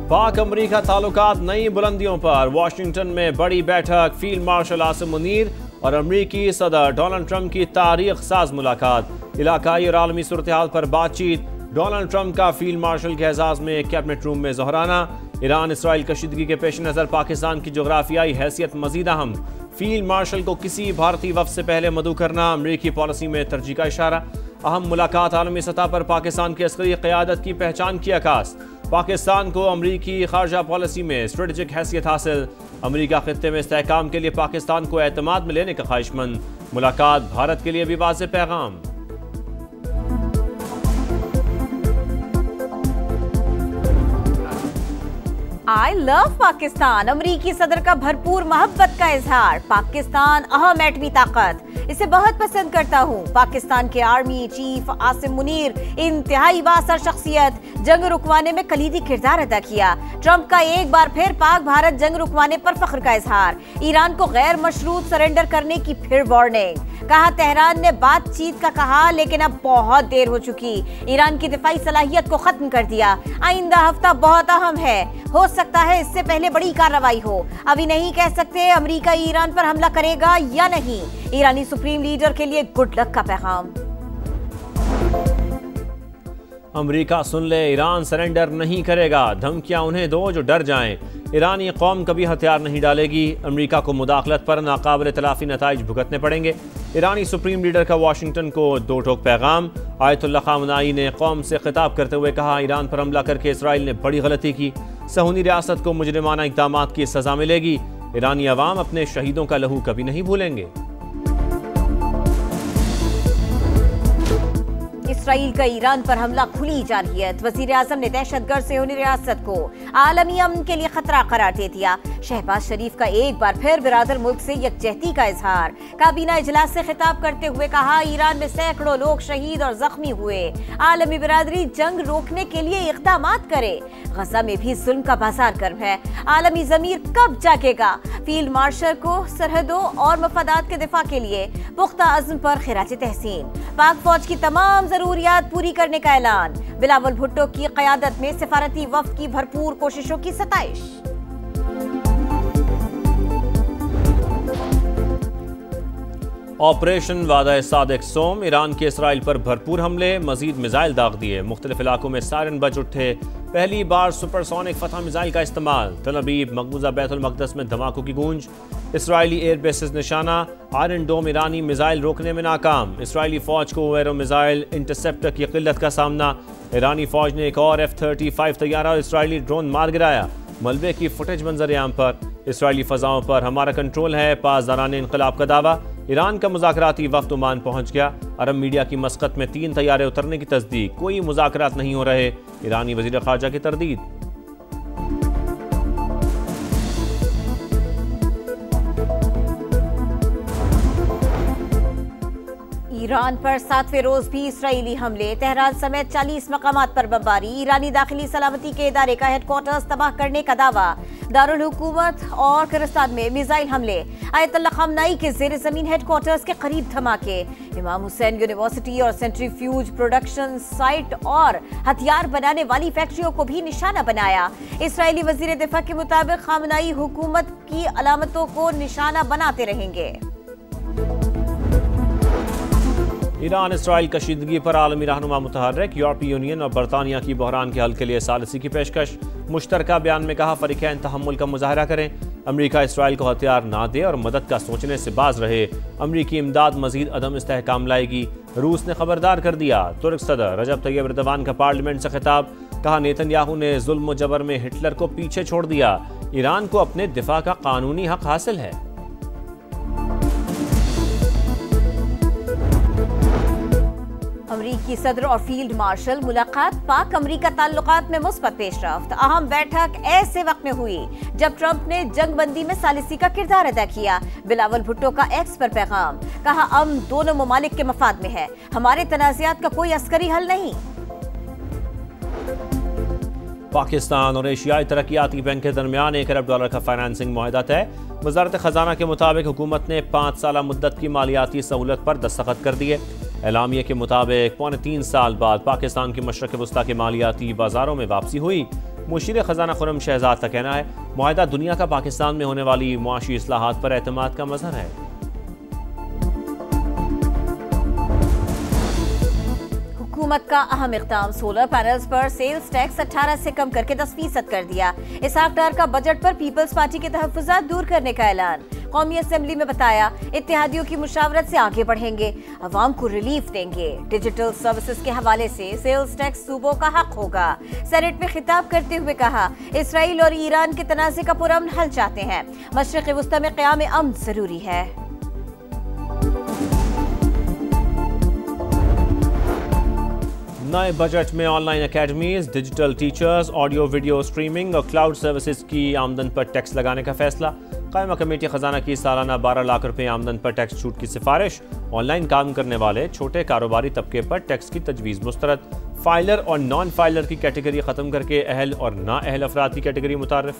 पाक अमरीका ताल्लुकात नई बुलंदियों पर। वाशिंगटन में बड़ी बैठक। फील्ड मार्शल आसिम मुनीर और अमरीकी सदर डोनाल्ड ट्रंप की तारीख साज मुलाकात। इलाकाई और आलमी सूरत हाल पर बातचीत। डोनाल्ड ट्रंप का फील्ड मार्शल के एजाज में कैबिनेट रूम में जोहराना। ईरान इसराइल कशीदगी के पेश नज़र पाकिस्तान की जोग्राफियाई हैसियत मजीद अहम। फील्ड मार्शल को किसी भारतीय वफ्द से पहले मदऊ करना अमरीकी पॉलिसी में तरजीह का इशारा। अहम मुलाकात आलमी सतह पर पाकिस्तान की अस्करी क़यादत की पहचान की अक्कास। पाकिस्तान को अमरीकी खारजा पॉलिसी में स्ट्रेटेजिक हैसियत हासिल। अमरीका खित्ते में इस्तेहकाम के लिए पाकिस्तान को एतमाद में लेने का ख्वाहिशमंद। मुलाकात भारत के लिए भी वाज़ेह पैगाम। I love Pakistan. अमरीकी सदर का भरपूर मोहब्बत का इजहार। पाकिस्तान अहम एटमी ताकत, इसे बहुत पसंद करता हूँ। पाकिस्तान के आर्मी चीफ आसिम मुनीर इंतहाई बासर शख्सियत, जंग रुकवाने में कलीदी किरदार अदा किया। ट्रंप का एक बार फिर पाक भारत जंग रुकवाने पर फख्र का इजहार। ईरान को गैर मशरूत सरेंडर करने की फिर वार्निंग। कहा तेहरान ने बातचीत का कहा लेकिन अब बहुत देर हो चुकी। ईरान की दिफाई सलाहियत को खत्म कर दिया। आइंदा हफ्ता बहुत अहम है, हो सकता है इससे पहले बड़ी कार्रवाई हो। अभी नहीं कह सकते अमेरिका ईरान पर हमला करेगा या नहीं। ईरानी सुप्रीम लीडर के लिए गुड लक का पैगाम। अमेरिका सुन ले, ईरान सरेंडर नहीं करेगा। धमकियां उन्हें दो जो डर जाएं। ईरानी कौम कभी हथियार नहीं डालेगी। अमेरिका को मुदाखलत पर नाकाबिल तलाफी नताइज भुगतने पड़ेंगे। ईरानी सुप्रीम लीडर का वाशिंगटन को दो टोक पैगाम। आयतुल्लाह खामनाई ने कौम से खिताब करते हुए कहा, ईरान पर हमला करके इसराइल ने बड़ी गलती की। सहूनी रियासत को मुजरिमाना इक़दामात की सजा मिलेगी। ईरानी अवाम अपने शहीदों का लहू कभी नहीं भूलेंगे। इसराइल का ईरान पर हमला खुली जारहियत। वजीर आजम ने दहशतगर्द सहूनी रियासत को आलमी अमन के लिए खतरा करार दे दिया। शहबाज शरीफ का एक बार फिर बिरादर मुल्क से यकजहती का इजहार। काबीना इजलास से खिताब करते हुए कहा, ईरान में सैकड़ों लोग शहीद और जख्मी हुए। आलमी बिरादरी जंग रोकने के लिए इक़दामात करे। गजा में भी जुल्म का बाजार गर्म है। आलमी ज़मीर कब जागेगा। फील्ड मार्शल को सरहदों और मफादात के दिफा के लिए पुख्ता अज़्म पर खिराज तहसीन। पाक फौज की तमाम जरूरियात पूरी करने का ऐलान। बिलावल भुट्टो की क़यादत में सिफारती वफ़द की भरपूर कोशिशों की सताइश। ऑपरेशन वादा सादिक सोम। ईरान के इसराइल पर भरपूर हमले, मजीद मिसाइल दाग दिए। मुख्तलिफ इलाकों में सायरन बज उठे। पहली बार सुपरसोनिक फतह मिसाइल का इस्तेमाल। तल अबीब मकबूजा बैतुल मक़दस में धमाकों की गूंज। इसराइली एयर बेसिस निशाना। आयरन डोम ईरानी मिसाइल रोकने में नाकाम। इसराइली फौज को एरो मिसाइल इंटरसेप्टर की किल्लत का सामना। ईरानी फौज ने एक और F-35 तैयारा और इसराइली ड्रोन मार गिराया। मलबे की फुटेज मंजर-ए-आम पर। इसराइली फजाओं पर हमारा कंट्रोल है, पासदारान इनकलाब का दावा। ईरान का मुज़ाकराती वक्त ओमान पहुंच गया। अरब मीडिया की मस्कत में 3 तैयारे उतरने की तस्दीक। कोई मुज़ाकरात नहीं हो रहे। ईरानी वज़ीर ख़ारजा की तरदीद। ईरान पर 7वें रोज भी इसराइली हमले। तेहरान समेत 40 मकामात पर बमबारी। ईरानी दाखिली सलामती के इदारे का हेडक्वार्टर्स तबाह करने का दावा। दारुल हुकूमत और किर्गिस्तान में मिसाइल हमले। आयतुल्लाह खामनाई के ज़ेर ज़मीन हेडक्वार्टर्स के करीब धमाके। इमाम हुसैन यूनिवर्सिटी और सेंट्रीफ्यूज प्रोडक्शन साइट और हथियार बनाने वाली फैक्ट्रियों को भी निशाना बनाया। इसराइली वजीर दिफा के मुताबिक खामनाई हुकूमत की अलामतों को निशाना बनाते रहेंगे। ईरान इसराइल कशीदगी पर आलमी रहनुमा मुतहर्रिक। यूरोपीय यूनियन और बरतानिया की बहरान के हल के लिए सालिसी की पेशकश। मुश्तरका बयान में कहा, फरीकैन तहम्मुल का मुजाहरा करें। अमरीका इसराइल को हथियार ना दे और मदद का सोचने से बाज रहे। अमरीकी इमदाद मजीद अदम इस्तेहकाम लाएगी। रूस ने खबरदार कर दिया। तुर्क सदर रजब तैयब एर्दोगान का पार्लियामेंट से खिताब। कहा, नेतन्याहू ने जुल्म व जबर में हिटलर को पीछे छोड़ दिया। ईरान को अपने दिफा का कानूनी हक हासिल है। अमरीकी सदर और फील्ड मार्शल मुलाकात। पाक अमरीका ताल्लुकात में मुस्बत पेशरफ्त। अहम बैठक ऐसे वक्त में हुई जब ट्रंप ने जंगबंदी में सालिसी का किरदार अदा किया। बिलावल भुट्टो का एक्स पर पैगाम। कहा, अमन दोनों ममालिक के मफाद में है। हमारे तनाज़ात का कोई अस्करी हल नहीं। पाकिस्तान और एशियाई तरक्याती बैंक के दरमियान $1 अरब का फाइनेंसिंग मुआहदा तय। वजारत खजाना के मुताबिक हुकूमत ने 5 साल मुद्दत की मालियाती सहूलत पर दस्तखत कर दिए। एलामिया के मुताबिक 3.25 साल बाद पाकिस्तान की मशरक़ वस्ता के मालियाती बाजारों में वापसी हुई। मुशीर खजाना खुरम शहजाद का कहना है, मुआहिदा दुनिया का पाकिस्तान में होने वाली मुआशी इस्लाहात पर एतमाद का मजहर है। हुकूमत का अहम इक़दाम, सोलर पैनल्स पर सेल्स टैक्स 18 से कम करके 10% कर दिया। इसहाक डार का बजट पर पीपल्स पार्टी के तहफ़्फ़ुज़ात दूर करने का ऐलान। कौमी असेंबली में बताया, इत्तेहादियों की मुशावरत से आगे बढ़ेंगे, अवाम को रिलीफ देंगे। डिजिटल सर्विसेज के हवाले से सेल्स टैक्स सूबों का हक होगा। सेनेट में खिताब करते हुए कहा, इसराइल और ईरान के तनाज़े का पुरअमन हल चाहते हैं। मशरिक़ वस्ता में क़याम अमन जरूरी है। नए बजट में online academies, digital teachers, audio video streaming और क्लाउड सर्विसेज की आमदन पर टैक्स लगाने का फैसला। कायमा कमेटी खजाना की सालाना 12 लाख रुपए आमदन पर टैक्स छूट की सिफारिश। ऑनलाइन काम करने वाले छोटे कारोबारी तबके पर टैक्स की तजवीज़ मुस्तरद। फाइलर और नॉन फाइलर की कैटेगरी ख़त्म करके अहल और नाअहल अफराद की कैटेगरी मुतारिफ।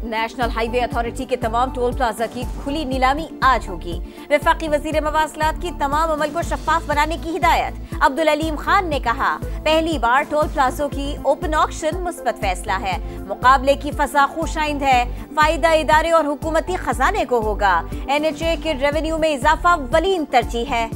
नेशनल हाईवे अथॉरिटी के तमाम टोल प्लाजा की खुली नीलामी आज होगी। वफाकी वजीर मवासलात की तमाम अमल को शफाफ बनाने की हिदायत। अब्दुल अलीम खान ने कहा, पहली बार टोल प्लाजों की ओपन ऑक्शन मुस्बत फैसला है। मुकाबले की फजा खुशाइंद है, फायदा इदारे और हुकूमती खजाने को होगा। NHA के रेवेन्यू में इजाफा वलीन तरजीह है।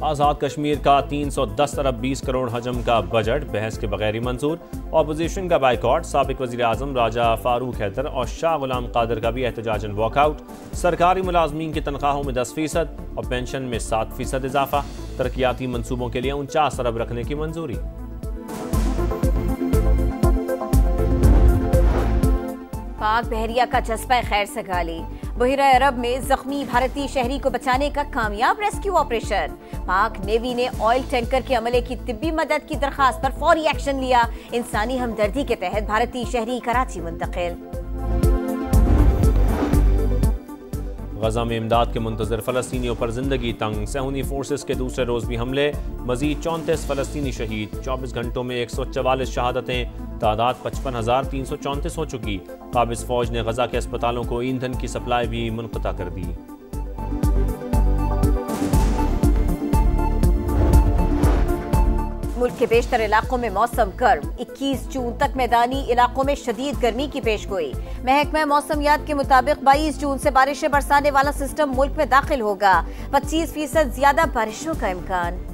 आज़ाद कश्मीर का 310 अरब 20 करोड़ हजम का बजट बहस के बगैर ही मंजूर। ऑपोजिशन का बाइकॉट। साबिक वज़ीर आज़म राजा फारूक हैदर और शाह गुलाम कादर का भी एहतजाजन वॉकआउट। सरकारी मुलाजमीन की तनख्वाहों में 10% और पेंशन में 7% इजाफा। तरक्याती मनसूबों के लिए 49 अरब रखने की मंजूरी। पाक बहरिया का जज्बा खैर से गाली। बहिरा अरब में जख्मी भारतीय शहरी को बचाने का कामयाब रेस्क्यू ऑपरेशन। पाक नेवी ने ऑयल टैंकर के अमले की तिब्बी मदद की दरखास्त पर फौरी एक्शन लिया। इंसानी हमदर्दी के तहत भारतीय शहरी कराची मुंतकिल। गजा में इमदाद के मुंतजर फ़लस्तीनियों पर जिंदगी तंग। सहूनी फोर्सेस के दूसरे रोज भी हमले। मजीद 34 फ़लस्तीनी शहीद। 24 घंटों में 144 शहादतें। तादाद 55,334 हो चुकी। काबिज फौज ने गजा के अस्पतालों को ईंधन की सप्लाई भी मुनक़ता कर दी। मुल्क के बेशतर इलाकों में मौसम गर्म। 21 जून तक मैदानी इलाकों में शदीद गर्मी की पेशगोई। महकमा मौसमियात के मुताबिक 22 जून से बारिशें बरसाने वाला सिस्टम मुल्क में दाखिल होगा। 25% ज्यादा बारिशों का इम्कान।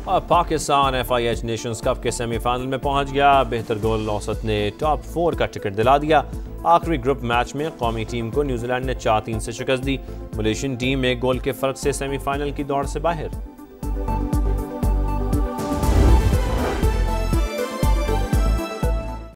और पाकिस्तान FIH नेशंस कप के सेमीफाइनल में पहुंच गया। बेहतर गोल औसत ने टॉप 4 का टिकट दिला दिया। आखिरी ग्रुप मैच में कौमी टीम को न्यूजीलैंड ने 4-3 से शिकस्त दी। मलेशियन टीम 1 गोल के फर्क से सेमीफाइनल की दौड़ से बाहर।